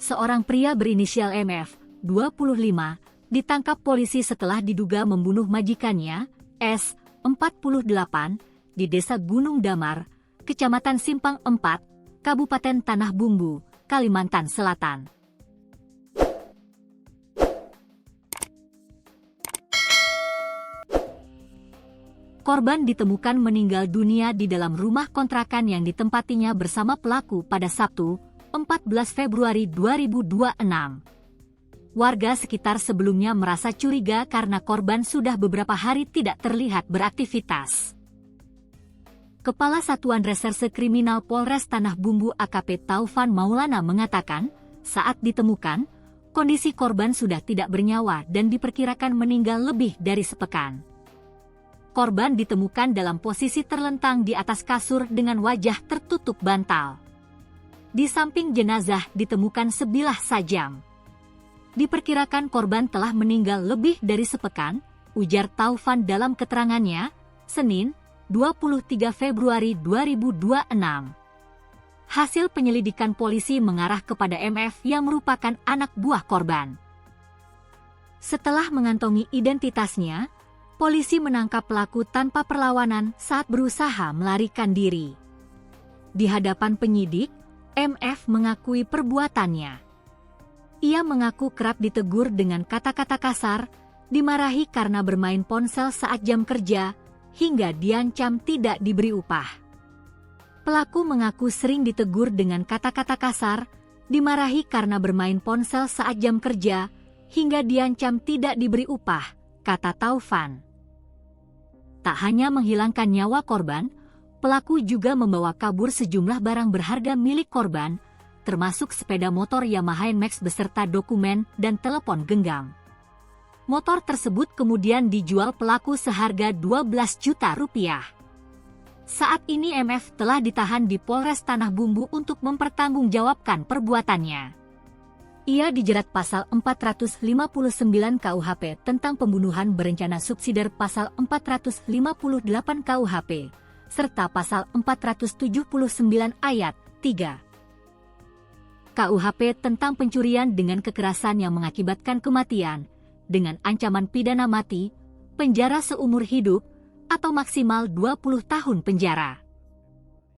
seorang pria berinisial MF, 25, ditangkap polisi setelah diduga membunuh majikannya, S, 48, di Desa Gunung Damar, Kecamatan Simpang 4, Kabupaten Tanah Bumbu, Kalimantan Selatan. Korban ditemukan meninggal dunia di dalam rumah kontrakan yang ditempatinya bersama pelaku pada Sabtu, 14 Februari 2026. Warga sekitar sebelumnya merasa curiga karena korban sudah beberapa hari tidak terlihat beraktivitas. Kepala Satuan Reserse Kriminal Polres Tanah Bumbu AKP Taufan Maulana mengatakan, saat ditemukan, kondisi korban sudah tidak bernyawa dan diperkirakan meninggal lebih dari sepekan. Korban ditemukan dalam posisi terlentang di atas kasur dengan wajah tertutup bantal. Di samping jenazah ditemukan sebilah sajam. Diperkirakan korban telah meninggal lebih dari sepekan, ujar Taufan dalam keterangannya, Senin, 23 Februari 2026. Hasil penyelidikan polisi mengarah kepada MF yang merupakan anak buah korban. Setelah mengantongi identitasnya, polisi menangkap pelaku tanpa perlawanan saat berusaha melarikan diri. Di hadapan penyidik, MF mengakui perbuatannya. Ia mengaku kerap ditegur dengan kata-kata kasar, dimarahi karena bermain ponsel saat jam kerja, hingga diancam tidak diberi upah. Pelaku mengaku sering ditegur dengan kata-kata kasar, dimarahi karena bermain ponsel saat jam kerja, hingga diancam tidak diberi upah, kata Taufan. Tak hanya menghilangkan nyawa korban, pelaku juga membawa kabur sejumlah barang berharga milik korban, termasuk sepeda motor Yamaha NMAX beserta dokumen dan telepon genggam. Motor tersebut kemudian dijual pelaku seharga 12 juta rupiah. Saat ini MF telah ditahan di Polres Tanah Bumbu untuk mempertanggungjawabkan perbuatannya. Ia dijerat pasal 459 KUHP tentang pembunuhan berencana subsidiar pasal 458 KUHP, serta pasal 479 ayat 3 KUHP tentang pencurian dengan kekerasan yang mengakibatkan kematian, dengan ancaman pidana mati, penjara seumur hidup, atau maksimal 20 tahun penjara.